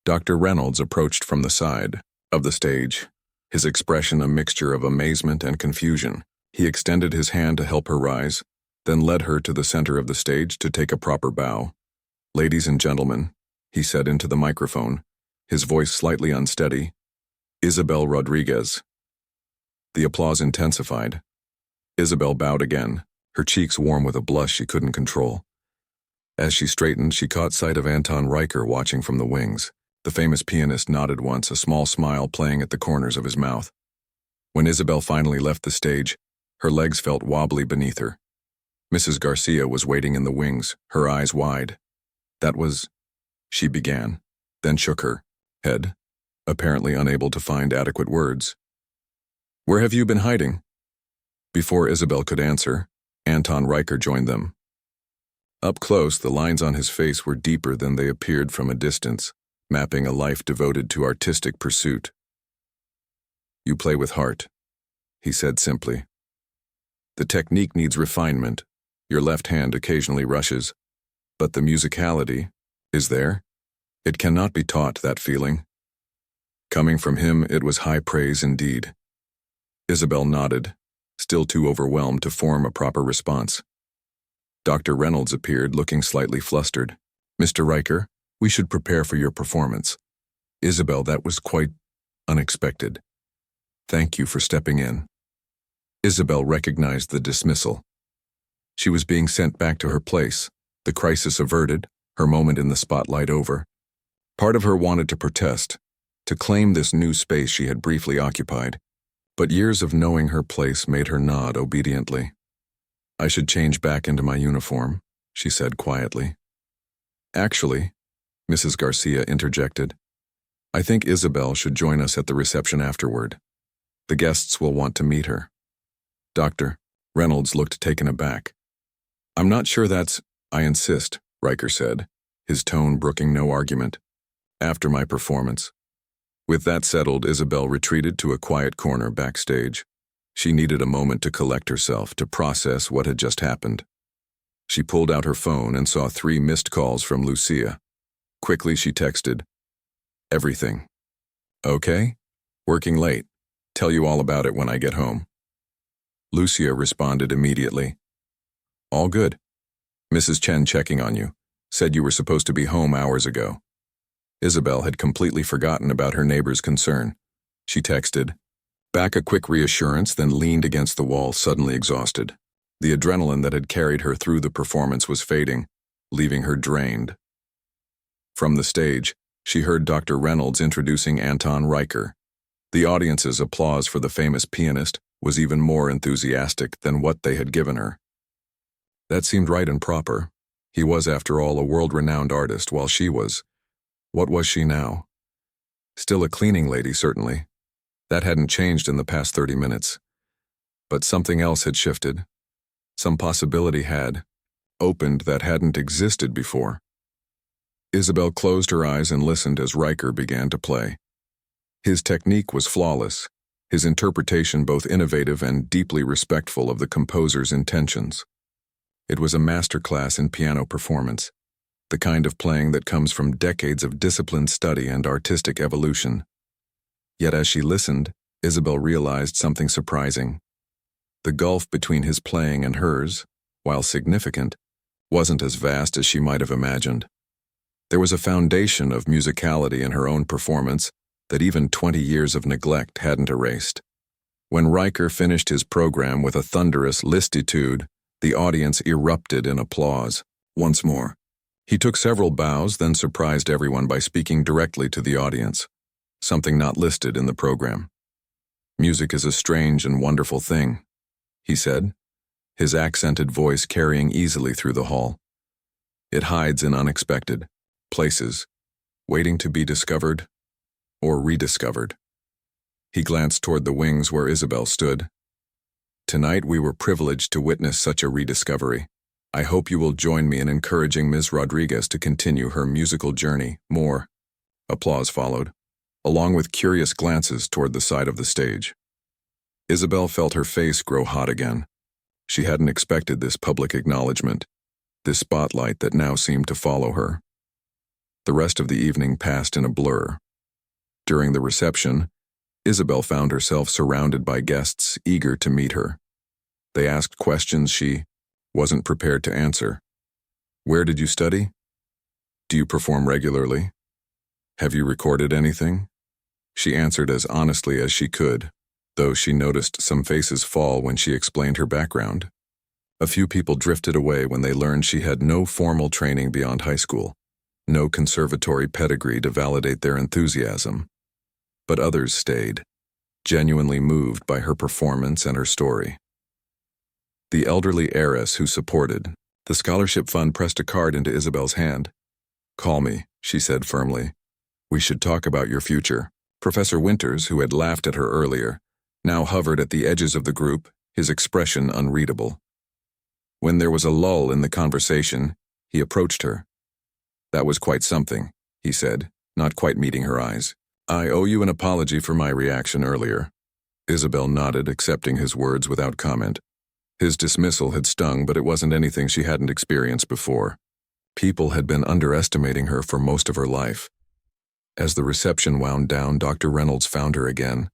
Dr. Reynolds approached from the side of the stage, his expression a mixture of amazement and confusion. He extended his hand to help her rise, then led her to the center of the stage to take a proper bow. "Ladies and gentlemen," he said into the microphone, his voice slightly unsteady, "Isabel Rodriguez." The applause intensified. Isabel bowed again, her cheeks warm with a blush she couldn't control. As she straightened, she caught sight of Anton Riker watching from the wings. The famous pianist nodded once, a small smile playing at the corners of his mouth. When Isabel finally left the stage, her legs felt wobbly beneath her. Mrs. Garcia was waiting in the wings, her eyes wide. "That was—" she began, then shook her head, apparently unable to find adequate words. "Where have you been hiding?" Before Isabel could answer, Anton Riker joined them. Up close, the lines on his face were deeper than they appeared from a distance, mapping a life devoted to artistic pursuit. "You play with heart," he said simply. "The technique needs refinement. Your left hand occasionally rushes, but the musicality is there. It cannot be taught, that feeling." Coming from him, it was high praise indeed. Isabel nodded, still too overwhelmed to form a proper response. Dr. Reynolds appeared, looking slightly flustered. "Mr. Riker, we should prepare for your performance." "Isabel, that was quite unexpected. Thank you for stepping in." Isabel recognized the dismissal. She was being sent back to her place, the crisis averted, her moment in the spotlight over. Part of her wanted to protest, to claim this new space she had briefly occupied, but years of knowing her place made her nod obediently. "I should change back into my uniform," she said quietly. "Actually," Mrs. Garcia interjected, "I think Isabel should join us at the reception afterward. The guests will want to meet her." Dr. Reynolds looked taken aback. "I'm not sure that's—" "I insist," Riker said, his tone brooking no argument. "After my performance." With that settled, Isabel retreated to a quiet corner backstage. She needed a moment to collect herself, to process what had just happened. She pulled out her phone and saw 3 missed calls from Lucia. Quickly she texted, "Everything. Okay? Working late. Tell you all about it when I get home." Lucia responded immediately. "All good. Mrs. Chen checking on you. Said you were supposed to be home hours ago." Isabel had completely forgotten about her neighbor's concern. She texted back a quick reassurance, then leaned against the wall, suddenly exhausted. The adrenaline that had carried her through the performance was fading, leaving her drained. From the stage, she heard Dr. Reynolds introducing Anton Riker. The audience's applause for the famous pianist was even more enthusiastic than what they had given her. That seemed right and proper. He was, after all, a world-renowned artist, while she was— what was she now? Still a cleaning lady, certainly. That hadn't changed in the past 30 minutes. But something else had shifted. Some possibility had opened that hadn't existed before. Isabel closed her eyes and listened as Riker began to play. His technique was flawless, his interpretation both innovative and deeply respectful of the composer's intentions. It was a masterclass in piano performance, the kind of playing that comes from decades of disciplined study and artistic evolution. Yet as she listened, Isabel realized something surprising. The gulf between his playing and hers, while significant, wasn't as vast as she might have imagined. There was a foundation of musicality in her own performance that even 20 years of neglect hadn't erased. When Riker finished his program with a thunderous listitude, the audience erupted in applause. Once more, he took several bows, then surprised everyone by speaking directly to the audience, something not listed in the program. "Music is a strange and wonderful thing," he said, his accented voice carrying easily through the hall. "It hides in unexpected places, waiting to be discovered or rediscovered." He glanced toward the wings where Isabel stood. "Tonight we were privileged to witness such a rediscovery. I hope you will join me in encouraging Ms. Rodriguez to continue her musical journey." More applause followed, along with curious glances toward the side of the stage. Isabel felt her face grow hot again. She hadn't expected this public acknowledgement, this spotlight that now seemed to follow her. The rest of the evening passed in a blur. During the reception, Isabel found herself surrounded by guests eager to meet her. They asked questions she wasn't prepared to answer. "Where did you study? Do you perform regularly? Have you recorded anything?" She answered as honestly as she could, though she noticed some faces fall when she explained her background. A few people drifted away when they learned she had no formal training beyond high school, no conservatory pedigree to validate their enthusiasm. But others stayed, genuinely moved by her performance and her story. The elderly heiress who supported the scholarship fund pressed a card into Isabel's hand. "Call me," she said firmly. "We should talk about your future." Professor Winters, who had laughed at her earlier, now hovered at the edges of the group, his expression unreadable. When there was a lull in the conversation, he approached her. "That was quite something," he said, not quite meeting her eyes. "I owe you an apology for my reaction earlier." Isabel nodded, accepting his words without comment. His dismissal had stung, but it wasn't anything she hadn't experienced before. People had been underestimating her for most of her life. As the reception wound down, Dr. Reynolds found her again.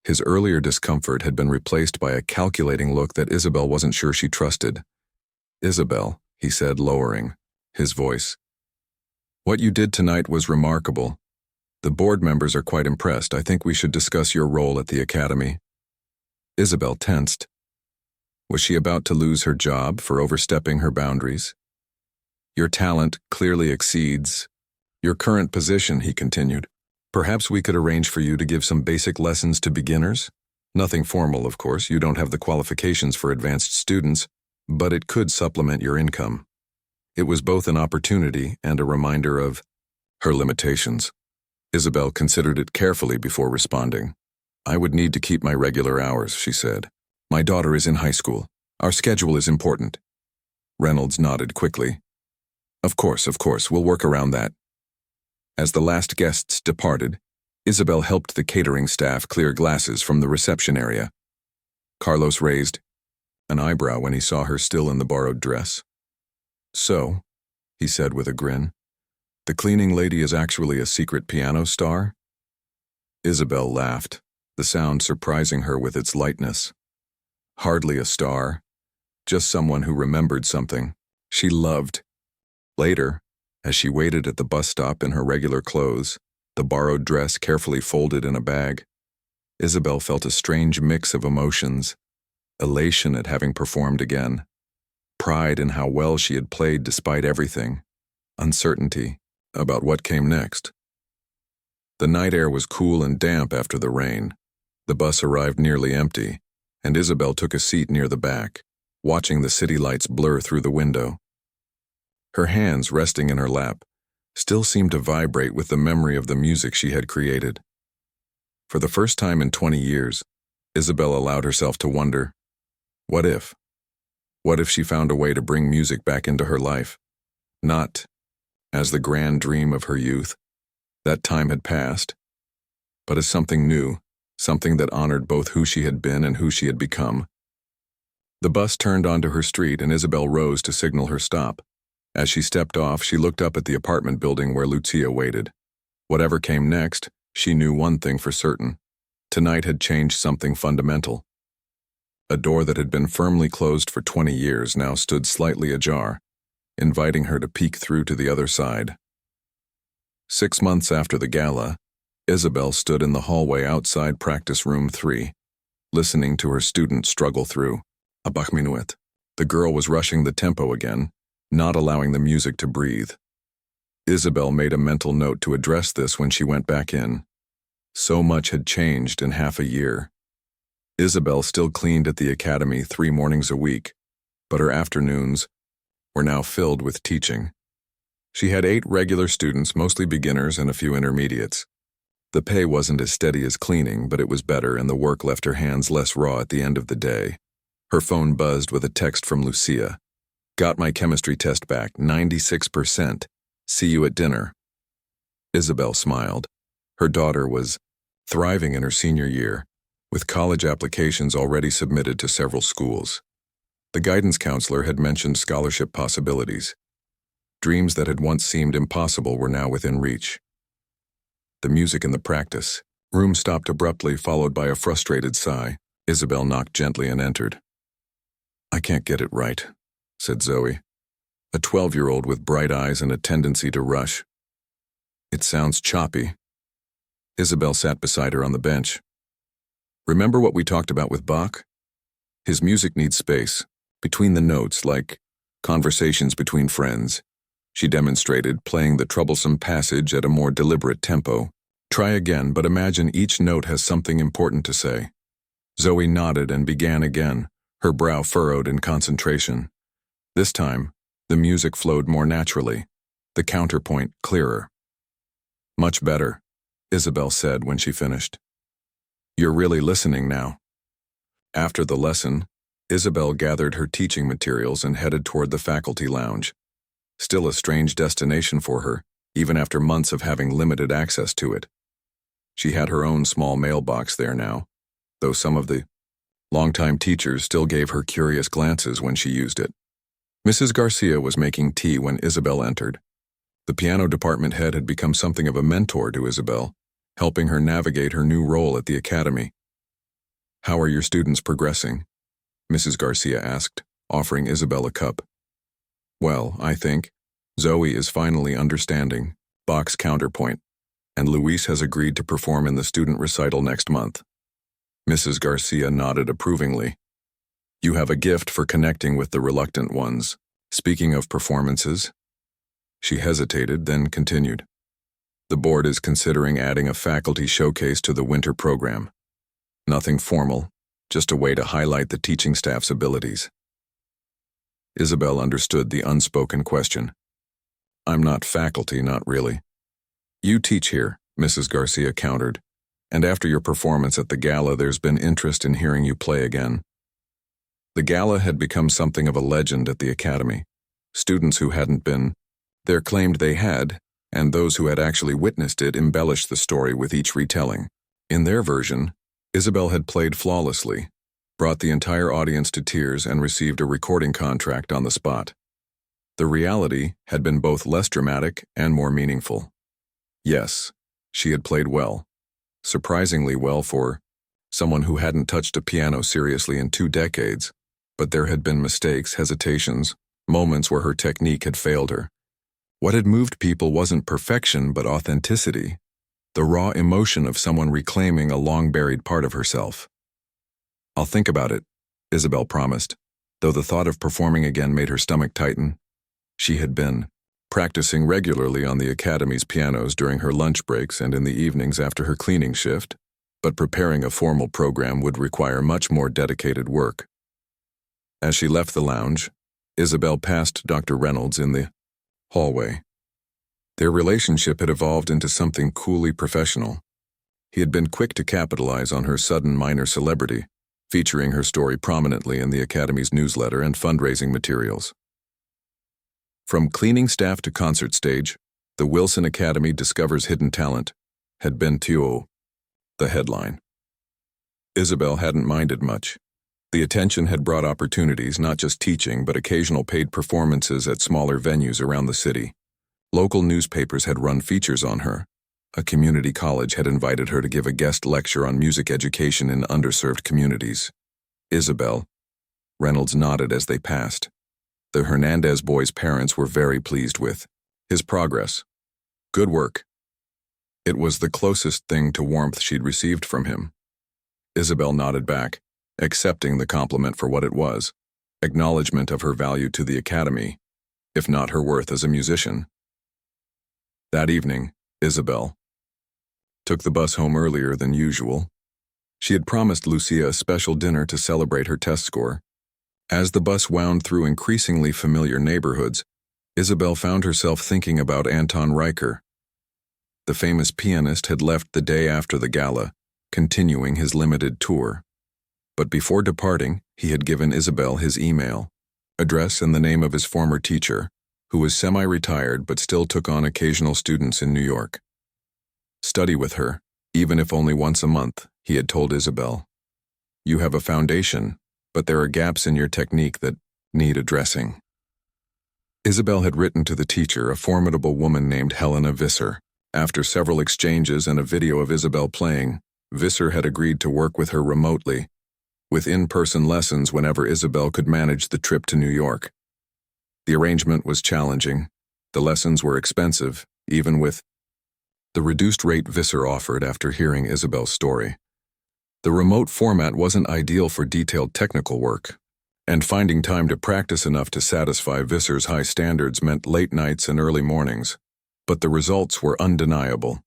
His earlier discomfort had been replaced by a calculating look that Isabel wasn't sure she trusted. "Isabel," he said, lowering his voice, "what you did tonight was remarkable. The board members are quite impressed. I think we should discuss your role at the academy." Isabel tensed. Was she about to lose her job for overstepping her boundaries? "Your talent clearly exceeds your current position," he continued. "Perhaps we could arrange for you to give some basic lessons to beginners? Nothing formal, of course. You don't have the qualifications for advanced students, but it could supplement your income." It was both an opportunity and a reminder of her limitations. Isabel considered it carefully before responding. "I would need to keep my regular hours," she said. "My daughter is in high school. Our schedule is important." Reynolds nodded quickly. Of course, we'll work around that." As the last guests departed, Isabel helped the catering staff clear glasses from the reception area. Carlos raised an eyebrow when he saw her still in the borrowed dress. "So," he said with a grin, "the cleaning lady is actually a secret piano star?" Isabel laughed, the sound surprising her with its lightness. Hardly a star, just someone who remembered something she loved. Later, as she waited at the bus stop in her regular clothes, the borrowed dress carefully folded in a bag, Isabel felt a strange mix of emotions: elation at having performed again, pride in how well she had played despite everything, uncertainty about what came next. The night air was cool and damp after the rain. The bus arrived nearly empty, and Isabel took a seat near the back, watching the city lights blur through the window. Her hands, resting in her lap, still seemed to vibrate with the memory of the music she had created. For the first time in 20 years, Isabel allowed herself to wonder, what if? What if she found a way to bring music back into her life? Not as the grand dream of her youth, that time had passed, but as something new, something that honored both who she had been and who she had become. The bus turned onto her street and Isabel rose to signal her stop. As she stepped off, she looked up at the apartment building where Lucia waited. Whatever came next, she knew one thing for certain. Tonight had changed something fundamental. A door that had been firmly closed for 20 years now stood slightly ajar, inviting her to peek through to the other side. 6 months after the gala, Isabel stood in the hallway outside practice room 3. listening to her student struggle through a Bach minuet. The girl was rushing the tempo again, not allowing the music to breathe. Isabel made a mental note to address this when she went back in. So much had changed in half a year. Isabel still cleaned at the academy 3 mornings a week, but her afternoons were now filled with teaching. She had 8 regular students, mostly beginners and a few intermediates. The pay wasn't as steady as cleaning, but it was better, and the work left her hands less raw at the end of the day. Her phone buzzed with a text from Lucia. "Got my chemistry test back, 96%. See you at dinner." Isabel smiled. Her daughter was thriving in her senior year, with college applications already submitted to several schools. The guidance counselor had mentioned scholarship possibilities. Dreams that had once seemed impossible were now within reach. The music in the practice room stopped abruptly, followed by a frustrated sigh. Isabel knocked gently and entered. "I can't get it right," said Zoe, a 12-year-old with bright eyes and a tendency to rush. "It sounds choppy." Isabel sat beside her on the bench. "Remember what we talked about with Bach? His music needs space, between the notes, like conversations between friends." She demonstrated, playing the troublesome passage at a more deliberate tempo. "Try again, but imagine each note has something important to say." Zoe nodded and began again, her brow furrowed in concentration. This time, the music flowed more naturally, the counterpoint clearer. "Much better," Isabel said when she finished. "You're really listening now." After the lesson, Isabel gathered her teaching materials and headed toward the faculty lounge. Still a strange destination for her, even after months of having limited access to it. She had her own small mailbox there now, though some of the longtime teachers still gave her curious glances when she used it. Mrs. Garcia was making tea when Isabel entered. The piano department head had become something of a mentor to Isabel, helping her navigate her new role at the academy. "How are your students progressing?" Mrs. Garcia asked, offering Isabel a cup. "Well, I think Zoe is finally understanding Bach's counterpoint, and Luis has agreed to perform in the student recital next month." Mrs. Garcia nodded approvingly. "You have a gift for connecting with the reluctant ones. Speaking of performances." She hesitated, then continued. "The board is considering adding a faculty showcase to the winter program. Nothing formal, just a way to highlight the teaching staff's abilities." Isabel understood the unspoken question. "I'm not faculty, not really." "You teach here," Mrs. Garcia countered, "and after your performance at the gala, there's been interest in hearing you play again." The gala had become something of a legend at the academy. Students who hadn't been there claimed they had, and those who had actually witnessed it embellished the story with each retelling. In their version, Isabel had played flawlessly, brought the entire audience to tears, and received a recording contract on the spot. The reality had been both less dramatic and more meaningful. Yes, she had played well. Surprisingly well for someone who hadn't touched a piano seriously in 2 decades, but there had been mistakes, hesitations, moments where her technique had failed her. What had moved people wasn't perfection, but authenticity, the raw emotion of someone reclaiming a long-buried part of herself. "I'll think about it," Isabel promised, though the thought of performing again made her stomach tighten. She had been practicing regularly on the academy's pianos during her lunch breaks and in the evenings after her cleaning shift, but preparing a formal program would require much more dedicated work. As she left the lounge, Isabel passed Dr. Reynolds in the hallway. Their relationship had evolved into something coolly professional. He had been quick to capitalize on her sudden minor celebrity, featuring her story prominently in the Academy's newsletter and fundraising materials. "From cleaning staff to concert stage, the Wilson Academy discovers hidden talent," had been the headline. Isabel hadn't minded much. The attention had brought opportunities, not just teaching, but occasional paid performances at smaller venues around the city. Local newspapers had run features on her. A community college had invited her to give a guest lecture on music education in underserved communities. Isabel, Reynolds nodded as they passed. The Hernandez boy's parents were very pleased with his progress. "Good work." It was the closest thing to warmth she'd received from him. Isabel nodded back, accepting the compliment for what it was, acknowledgement of her value to the academy, if not her worth as a musician. That evening, Isabel took the bus home earlier than usual. She had promised Lucia a special dinner to celebrate her test score. As the bus wound through increasingly familiar neighborhoods, Isabel found herself thinking about Anton Riker. The famous pianist had left the day after the gala, continuing his limited tour. But before departing, he had given Isabel his email, address, and the name of his former teacher, who was semi-retired but still took on occasional students in New York. Study with her, even if only once a month, he had told Isabel. You have a foundation, but there are gaps in your technique that need addressing. Isabel had written to the teacher, a formidable woman named Helena Visser. After several exchanges and a video of Isabel playing, Visser had agreed to work with her remotely, with in-person lessons whenever Isabel could manage the trip to New York. The arrangement was challenging. The lessons were expensive, even with the reduced rate Visser offered after hearing Isabel's story. The remote format wasn't ideal for detailed technical work, and finding time to practice enough to satisfy Visser's high standards meant late nights and early mornings. But the results were undeniable.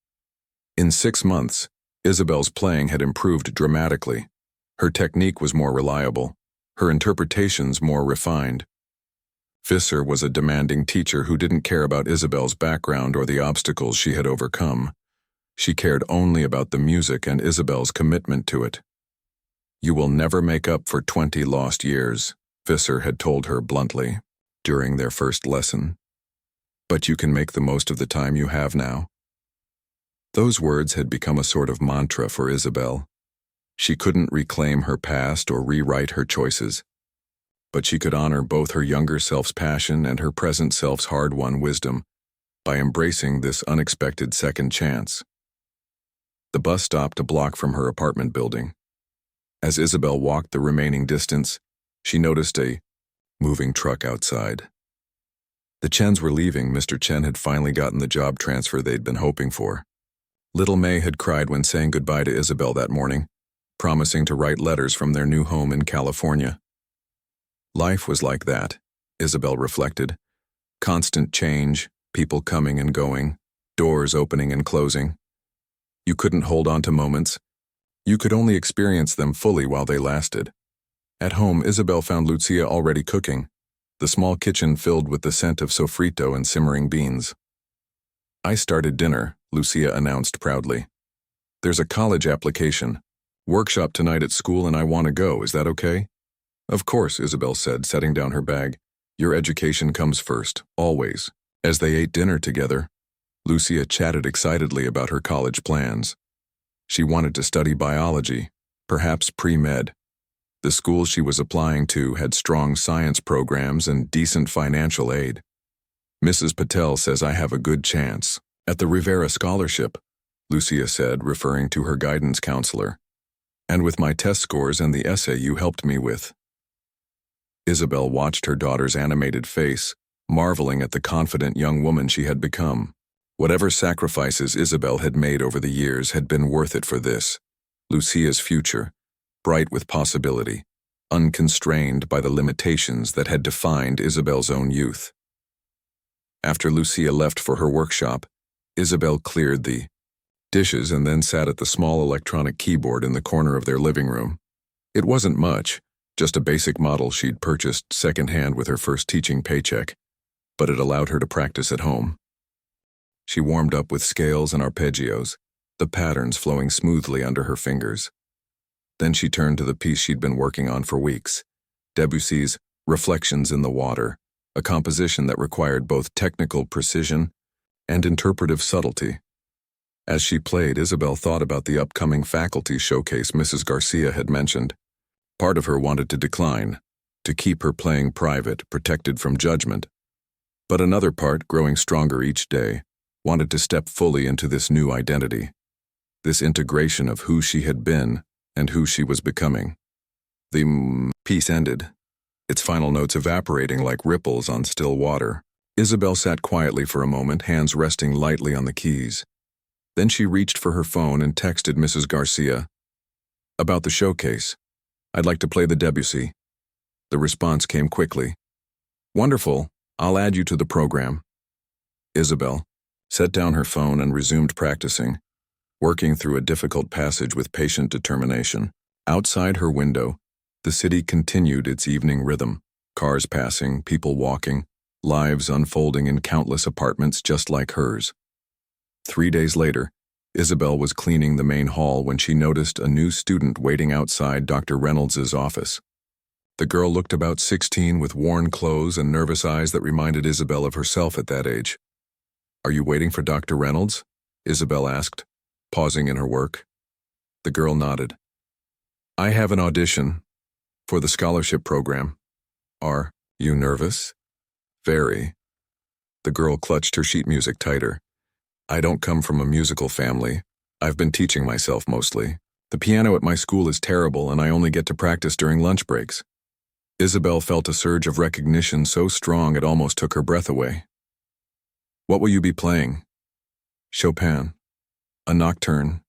In 6 months, Isabel's playing had improved dramatically. Her technique was more reliable, her interpretations more refined. Visser was a demanding teacher who didn't care about Isabel's background or the obstacles she had overcome. She cared only about the music and Isabel's commitment to it. You will never make up for 20 lost years, Visser had told her bluntly, during their first lesson. But you can make the most of the time you have now. Those words had become a sort of mantra for Isabel. She couldn't reclaim her past or rewrite her choices, but she could honor both her younger self's passion and her present self's hard-won wisdom by embracing this unexpected second chance. The bus stopped a block from her apartment building. As Isabel walked the remaining distance, she noticed a moving truck outside. The Chens were leaving. Mr. Chen had finally gotten the job transfer they'd been hoping for. Little May had cried when saying goodbye to Isabel that morning, promising to write letters from their new home in California. Life was like that, Isabel reflected. Constant change, people coming and going, doors opening and closing. You couldn't hold on to moments. You could only experience them fully while they lasted. At home, Isabel found Lucia already cooking, the small kitchen filled with the scent of sofrito and simmering beans. I started dinner, Lucia announced proudly. There's a college application. Workshop tonight at school and I want to go, is that okay? Of course, Isabel said, setting down her bag. Your education comes first, always. As they ate dinner together, Lucia chatted excitedly about her college plans. She wanted to study biology, perhaps pre-med. The school she was applying to had strong science programs and decent financial aid. Mrs. Patel says I have a good chance. At the Rivera Scholarship, Lucia said, referring to her guidance counselor. And with my test scores and the essay you helped me with. Isabel watched her daughter's animated face, marveling at the confident young woman she had become. Whatever sacrifices Isabel had made over the years had been worth it for this. Lucia's future, bright with possibility, unconstrained by the limitations that had defined Isabel's own youth. After Lucia left for her workshop, Isabel cleared the dishes and then sat at the small electronic keyboard in the corner of their living room. It wasn't much, just a basic model she'd purchased secondhand with her first teaching paycheck, but it allowed her to practice at home. She warmed up with scales and arpeggios, the patterns flowing smoothly under her fingers. Then she turned to the piece she'd been working on for weeks, Debussy's Reflections in the Water, a composition that required both technical precision and interpretive subtlety. As she played, Isabel thought about the upcoming faculty showcase Mrs. Garcia had mentioned. Part of her wanted to decline, to keep her playing private, protected from judgment. But another part, growing stronger each day, wanted to step fully into this new identity, this integration of who she had been and who she was becoming. The piece ended, its final notes evaporating like ripples on still water. Isabel sat quietly for a moment, hands resting lightly on the keys. Then she reached for her phone and texted Mrs. Garcia. About the showcase. I'd like to play the Debussy. The response came quickly. Wonderful, I'll add you to the program. Isabel set down her phone and resumed practicing, working through a difficult passage with patient determination. Outside her window, the city continued its evening rhythm. Cars passing, people walking, lives unfolding in countless apartments just like hers. 3 days later, Isabel was cleaning the main hall when she noticed a new student waiting outside Dr. Reynolds's office. The girl looked about 16 with worn clothes and nervous eyes that reminded Isabel of herself at that age. "Are you waiting for Dr. Reynolds?" Isabel asked, pausing in her work. The girl nodded. "I have an audition for the scholarship program. Are you nervous?" "Very." The girl clutched her sheet music tighter. "I don't come from a musical family. I've been teaching myself mostly. The piano at my school is terrible and I only get to practice during lunch breaks." Isabel felt a surge of recognition so strong it almost took her breath away. "What will you be playing?" "Chopin. A nocturne."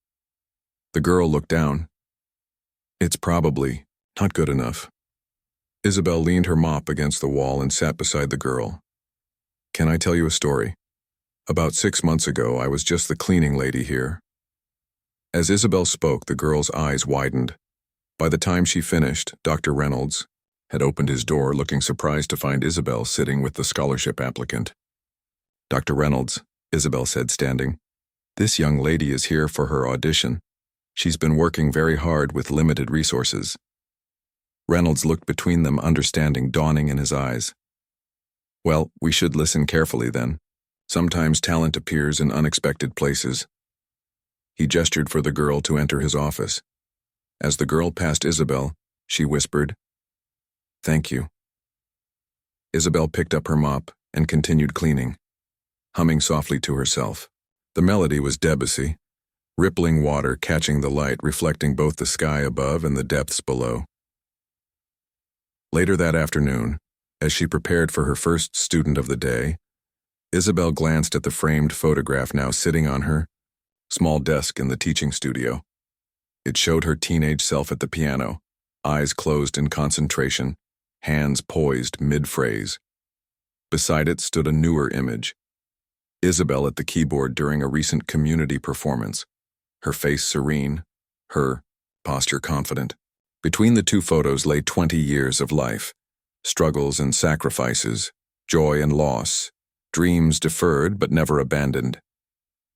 The girl looked down. "It's probably not good enough." Isabel leaned her mop against the wall and sat beside the girl. "Can I tell you a story? About 6 months ago, I was just the cleaning lady here." As Isabel spoke, the girl's eyes widened. By the time she finished, Dr. Reynolds had opened his door, looking surprised to find Isabel sitting with the scholarship applicant. "Dr. Reynolds," Isabel said, standing, "this young lady is here for her audition. She's been working very hard with limited resources." Reynolds looked between them, understanding dawning in his eyes. "Well, we should listen carefully then. Sometimes talent appears in unexpected places." He gestured for the girl to enter his office. As the girl passed Isabel, she whispered, "Thank you." Isabel picked up her mop and continued cleaning, humming softly to herself. The melody was Debussy, rippling water catching the light, reflecting both the sky above and the depths below. Later that afternoon, as she prepared for her first student of the day, Isabel glanced at the framed photograph now sitting on her small desk in the teaching studio. It showed her teenage self at the piano, eyes closed in concentration, hands poised mid-phrase. Beside it stood a newer image, Isabel at the keyboard during a recent community performance, her face serene, her posture confident. Between the two photos lay 20 years of life, struggles and sacrifices, joy and loss, dreams deferred but never abandoned.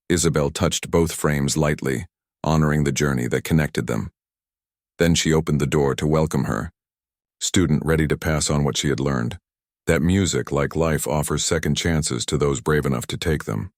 Isabel touched both frames lightly, honoring the journey that connected them. Then she opened the door to welcome her, student ready to pass on what she had learned. That music, like life, offers second chances to those brave enough to take them.